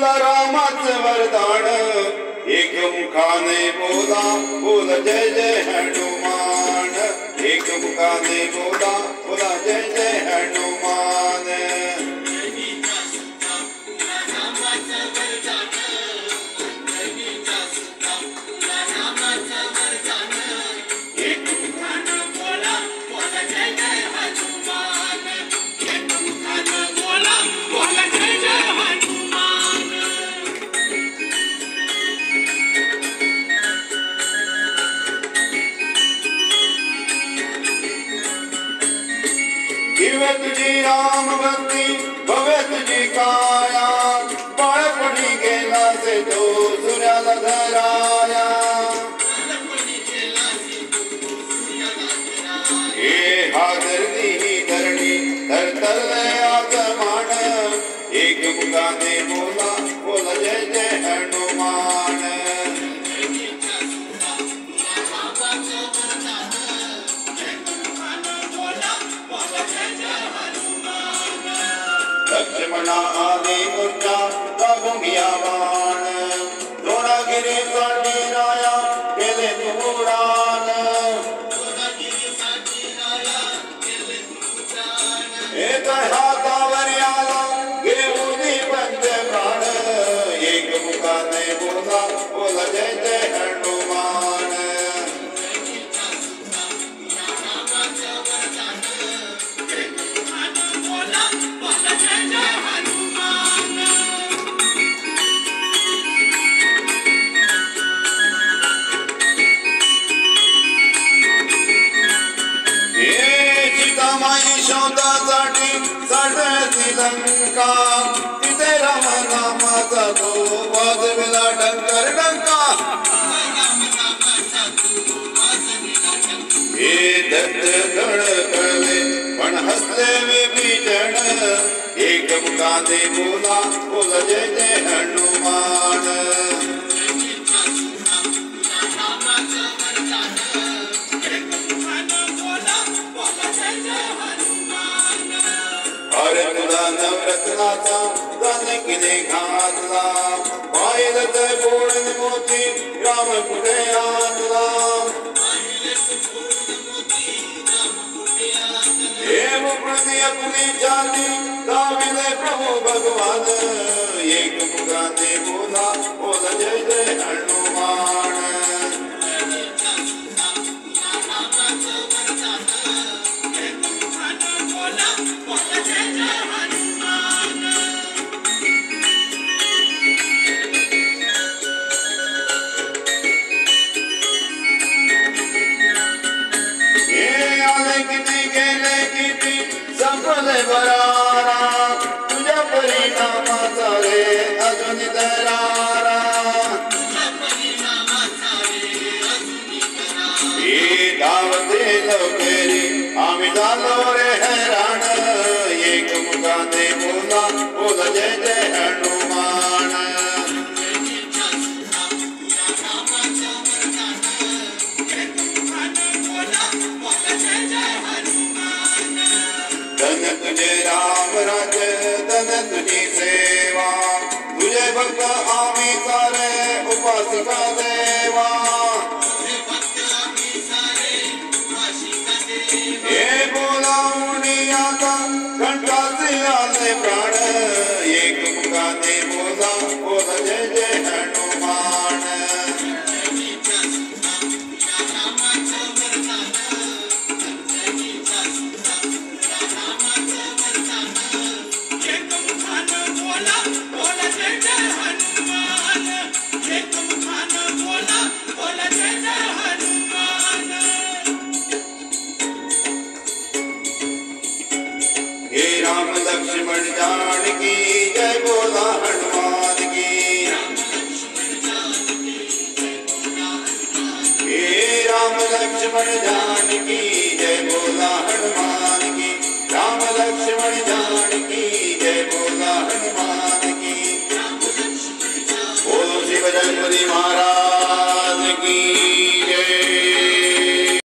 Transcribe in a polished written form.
तुला रामाचं वरदान एक मुखाने बोला बोल जय जय हनुमान एक मुखाने बोला बोला जय जय हनुमान दिव्य तुझी राम भक्ती भव्य तुझी काया बाळपणी गेला से तो सूर्याला धराया हे हा धरणी ही धरणी थरथरले आसमान एक मुखाने बोला बोला जय जय हनुमान लक्ष्मणा आदि मूर्छा लागून घ्या बाण द्रोणागिरी साठी राया केले तू उडान एक हातावर आला घेऊन पंच प्राण एक मुखाने बोला बोला जय जय हनुमान शोधासाठी साठती लंका तिथे राम नामाचा तो वाजविला डंकर डंका हे दत्त कळकळले पण हसले विभीषण एक मुखाने बोला बोला जय जय हनुमान अरे तुला नवरत्नाचा जानकीने घातला पाहिलं तर गोड मोती राम कुठे आणला हे मुकुळी आपली जाती दाविले प्रभू भगवान एक मुखाने बोला बोला जय जय हनुमान संपले बरारा तुझ्या परिणामाचा रे अजून दरारा हे धावते लवकरी आम्ही झालो रे हैराण एक मुखाने बोला बोला जय जय हनुमान धन तुझे राम राज्य धन तुझी सेवा तुझे भक्त आम्ही सारे उपासिका देवा हे बोलावून आता घंटाचे आले प्राण एक मुखाने बोला बोला जय जय हनुमान लक्ष्मण जानकी जय बोला हनुमान की हे राम लक्ष्मण जानकी जय बोला हनुमान की राम लक्ष्मण जानकी जय बोला हनुमान की बोलो शिव जगपति महाराज की जय।